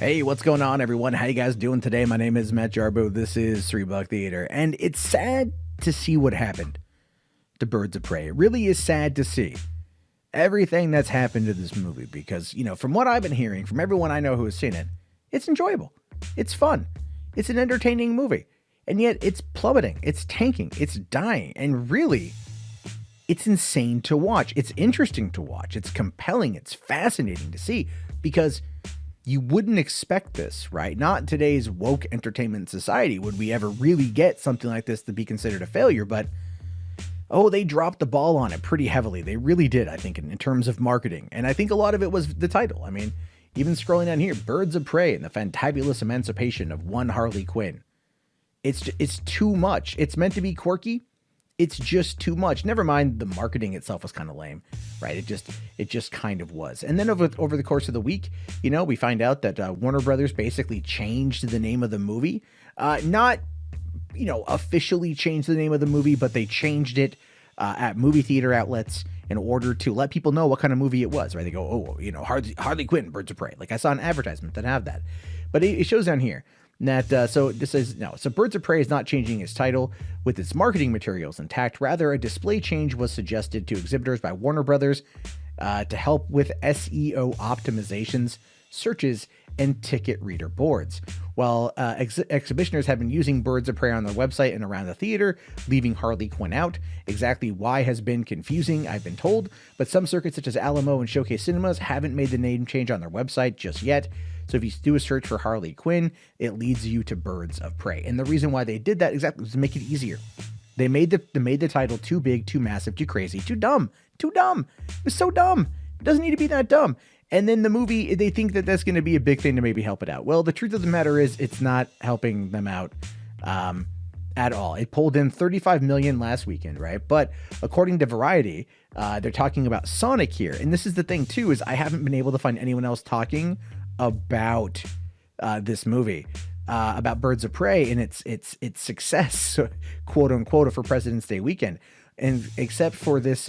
Hey, what's going on, everyone? How you guys doing today? My name is Matt Jarbo. This is Three Buck Theater, and it's sad to see what happened to Birds of Prey. It really is sad to see everything that's happened to this movie because, from what I've been hearing from everyone I know who has seen it, it's enjoyable. It's fun. It's an entertaining movie. And yet it's plummeting. It's tanking. It's dying. And really, it's insane to watch. It's interesting to watch. It's compelling. It's fascinating to see because you wouldn't expect this, right? Not in today's woke entertainment society would we ever really get something like this to be considered a failure, but they dropped the ball on it pretty heavily. They really did, I think, in terms of marketing. And I think a lot of it was the title. I mean, even scrolling down here, Birds of Prey and the Fantabulous Emancipation of One Harley Quinn. It's too much. It's meant to be quirky. It's just too much. Never mind the marketing itself was kind of lame, right? It just kind of was. And then over the course of the week, we find out that Warner Brothers basically changed the name of the movie. Not, officially changed the name of the movie, but they changed it at movie theater outlets in order to let people know what kind of movie it was, right? They go, Harley Quinn, Birds of Prey. Like I saw an advertisement that have that, but it shows down here that so Birds of Prey is not changing its title with its marketing materials intact. Rather, a display change was suggested to exhibitors by Warner Brothers to help with SEO optimizations, searches, and ticket reader boards. While exhibitioners have been using Birds of Prey on their website and around the theater, leaving Harley Quinn out. Exactly why has been confusing, I've been told, but some circuits such as Alamo and Showcase Cinemas haven't made the name change on their website just yet. So if you do a search for Harley Quinn, it leads you to Birds of Prey. And the reason why they did that exactly was to make it easier. They made the title too big, too massive, too crazy, too dumb. It was so dumb. It doesn't need to be that dumb. And then the movie, they think that that's going to be a big thing to maybe help it out. Well, the truth of the matter is it's not helping them out at all. It pulled in $35 million last weekend, right? But according to Variety, they're talking about Sonic here. And this is the thing too, is I haven't been able to find anyone else talking about this movie, about Birds of Prey and its success, quote unquote, for President's Day weekend. And except for this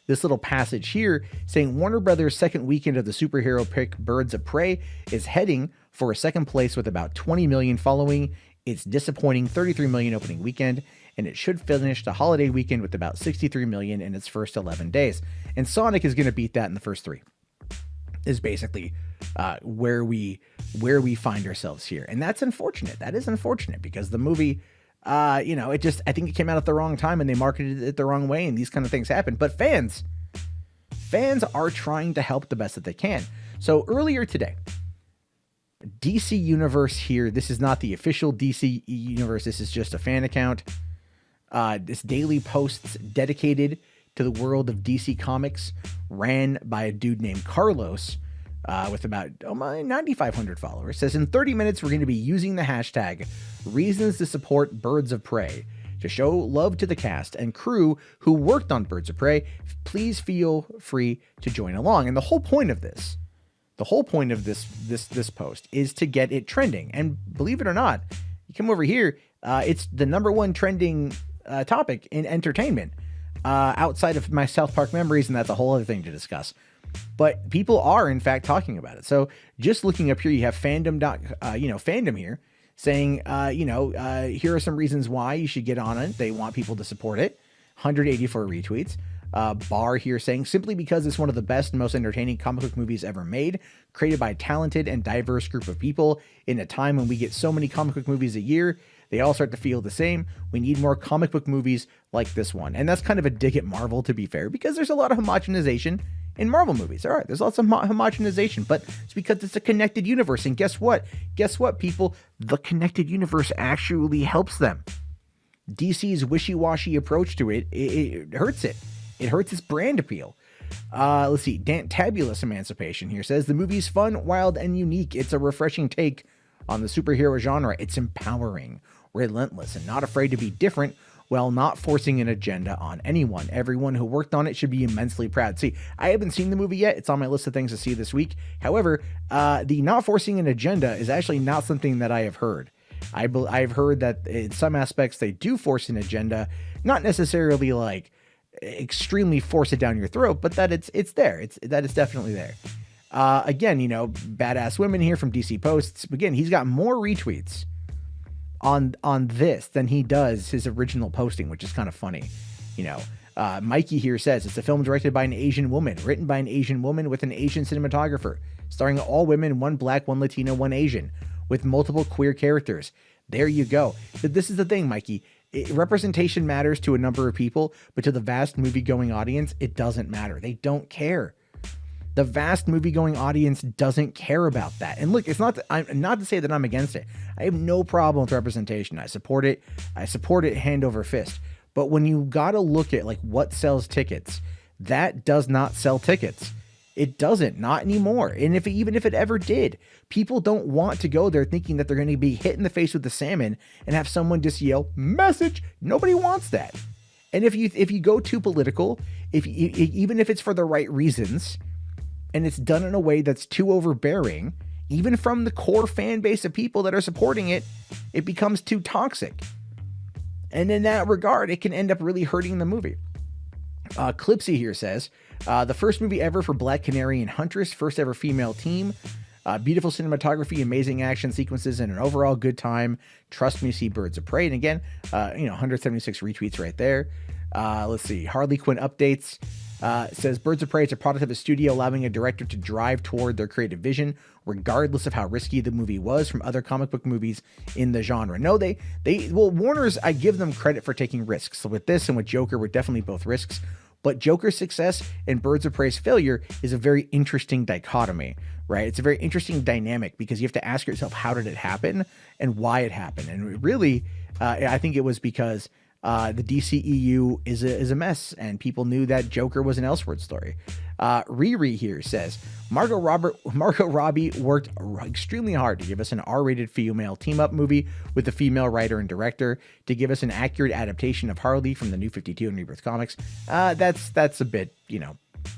little passage here saying Warner Brothers' second weekend of the superhero pick Birds of Prey is heading for a second place with about 20 million following its disappointing 33 million opening weekend, and it should finish the holiday weekend with about 63 million in its first 11 days. And Sonic is going to beat that in the first three. Is basically where we find ourselves here, and that's unfortunate. That is unfortunate because the movie, I think it came out at the wrong time and they marketed it the wrong way, and these kind of things happen. But fans are trying to help the best that they can. So earlier today, DC Universe here. This is not the official DC Universe. This is just a fan account. This daily posts dedicated to the world of DC Comics, ran by a dude named Carlos, with about 9,500 followers, says in 30 minutes, we're going to be using the hashtag reasons to support Birds of Prey to show love to the cast and crew who worked on Birds of Prey. Please feel free to join along. And the whole point of this post is to get it trending. And believe it or not, you come over here, it's the number one trending topic in entertainment. Outside of my South Park memories, and that's a whole other thing to discuss. But people are, in fact, talking about it. So just looking up here, you have fandom here saying, here are some reasons why you should get on it. They want people to support it. 184 retweets. Bar here saying, simply because it's one of the best and most entertaining comic book movies ever made, created by a talented and diverse group of people in a time when we get so many comic book movies a year. They all start to feel the same. We need more comic book movies like this one. And that's kind of a dig at Marvel, to be fair, because there's a lot of homogenization in Marvel movies. All right, there's lots of homogenization, but it's because it's a connected universe. And guess what? People? The connected universe actually helps them. DC's wishy-washy approach to it hurts it. It hurts its brand appeal. Let's see. Fantabulous Emancipation here says, the movie's fun, wild, and unique. It's a refreshing take on the superhero genre. It's empowering, relentless, and not afraid to be different while not forcing an agenda on anyone. Everyone who worked on it should be immensely proud. See, I haven't seen the movie yet. It's on my list of things to see this week. However, the not forcing an agenda is actually not something that I have heard. I've heard that in some aspects they do force an agenda, not necessarily like extremely force it down your throat, but that it's there. That it's definitely there. Again, Badass Women here from DC Posts. Again, he's got more retweets on this than he does his original posting, which is kind of funny. Mikey here says it's a film directed by an Asian woman, written by an Asian woman with an Asian cinematographer, starring all women, one black, one Latino, one Asian, with multiple queer characters. There you go. This is the thing, Mikey. Representation matters to a number of people, but to the vast movie-going audience, it doesn't matter. They don't care. The vast movie-going audience doesn't care about that. And look, it's not to say that I'm against it. I have no problem with representation. I support it. I support it hand over fist. But when you got to look at like what sells tickets, that does not sell tickets. It doesn't, not anymore. And even if it ever did, people don't want to go there thinking that they're going to be hit in the face with the salmon and have someone just yell message. Nobody wants that. And if you go too political, even if it's for the right reasons, and it's done in a way that's too overbearing, even from the core fan base of people that are supporting it, it becomes too toxic. And in that regard, it can end up really hurting the movie. Clipsy here says, the first movie ever for Black Canary and Huntress, first ever female team. Beautiful cinematography, amazing action sequences, and an overall good time. Trust me, see Birds of Prey. And again, 176 retweets right there. Let's see. Harley Quinn updates. Says Birds of Prey is a product of a studio allowing a director to drive toward their creative vision, regardless of how risky the movie was from other comic book movies in the genre. No, Warner's, I give them credit for taking risks. So with this and with Joker were definitely both risks, but Joker's success and Birds of Prey's failure is a very interesting dichotomy, right? It's a very interesting dynamic because you have to ask yourself, how did it happen and why it happened? And really, I think it was because the DCEU is a mess, and people knew that Joker was an Elseworld story. Riri here says, Margot Robbie worked extremely hard to give us an R-rated female team-up movie with a female writer and director, to give us an accurate adaptation of Harley from the New 52 and Rebirth comics. That's a bit,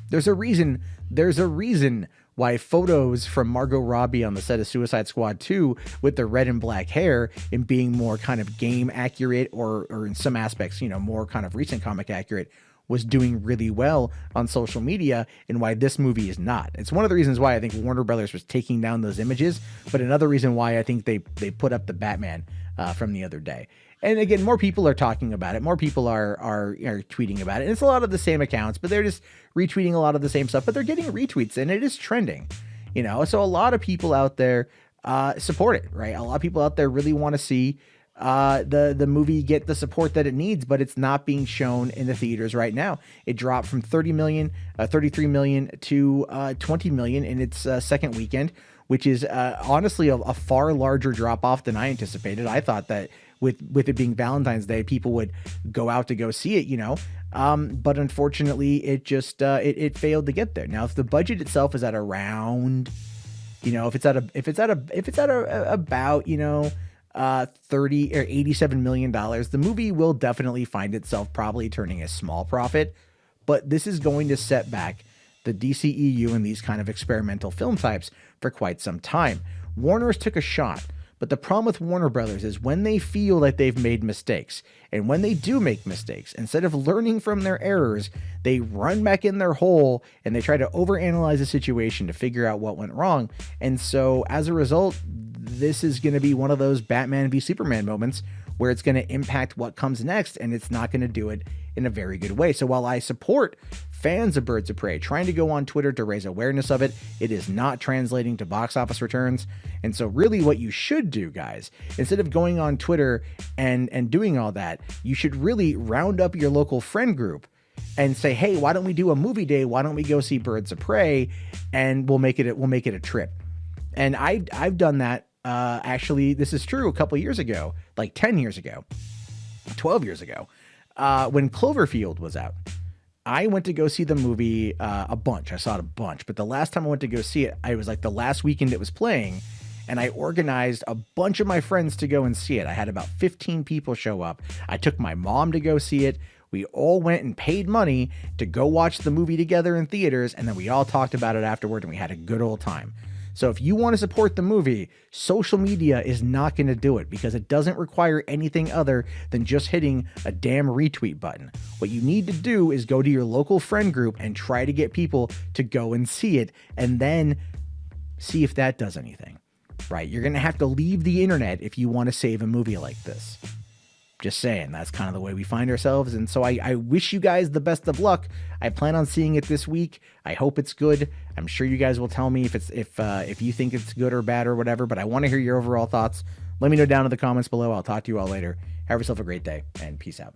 there's a reason why photos from Margot Robbie on the set of Suicide Squad 2 with the red and black hair and being more kind of game accurate or in some aspects, more kind of recent comic accurate, was doing really well on social media, and why this movie is not. It's one of the reasons why I think Warner Brothers was taking down those images, but another reason why I think they put up the Batman from the other day. And again, more people are talking about it. More people are tweeting about it. And it's a lot of the same accounts, but they're just retweeting a lot of the same stuff, but they're getting retweets and it is trending, So a lot of people out there support it, right? A lot of people out there really want to see the movie get the support that it needs, but it's not being shown in the theaters right now. It dropped from 33 million to 20 million in its second weekend, which is honestly a far larger drop off than I anticipated. I thought that with it being Valentine's Day, people would go out to go see it, but unfortunately it just it failed to get there. Now, if the budget itself is at around, if it's at about 30 or $87 million, the movie will definitely find itself probably turning a small profit, but this is going to set back the DCEU and these kind of experimental film types for quite some time. Warner's took a shot, but the problem with Warner Brothers is when they feel like they've made mistakes, and when they do make mistakes, instead of learning from their errors, they run back in their hole and they try to overanalyze the situation to figure out what went wrong. And so as a result, this is going to be one of those Batman v Superman moments where it's going to impact what comes next, and it's not going to do it in a very good way. So while I support fans of Birds of Prey trying to go on Twitter to raise awareness of it, it is not translating to box office returns. And so really what you should do, guys, instead of going on Twitter and doing all that, you should really round up your local friend group and say, hey, why don't we do a movie day? Why don't we go see Birds of Prey? And we'll make it a trip. And I've done that. Actually, this is true a couple years ago, like 10 years ago, 12 years ago, when Cloverfield was out. I went to go see the movie a bunch. I saw it a bunch, but the last time I went to go see it, I was like the last weekend it was playing, and I organized a bunch of my friends to go and see it. I had about 15 people show up. I took my mom to go see it. We all went and paid money to go watch the movie together in theaters, and then we all talked about it afterward, and we had a good old time. So if you want to support the movie, social media is not going to do it because it doesn't require anything other than just hitting a damn retweet button. What you need to do is go to your local friend group and try to get people to go and see it, and then see if that does anything, right? You're going to have to leave the internet if you want to save a movie like this. Just saying, that's kind of the way we find ourselves. And so I wish you guys the best of luck. I plan on seeing it this week. I hope it's good. I'm sure you guys will tell me if you think it's good or bad or whatever, but I want to hear your overall thoughts. Let me know down in the comments below. I'll talk to you all later. Have yourself a great day and peace out.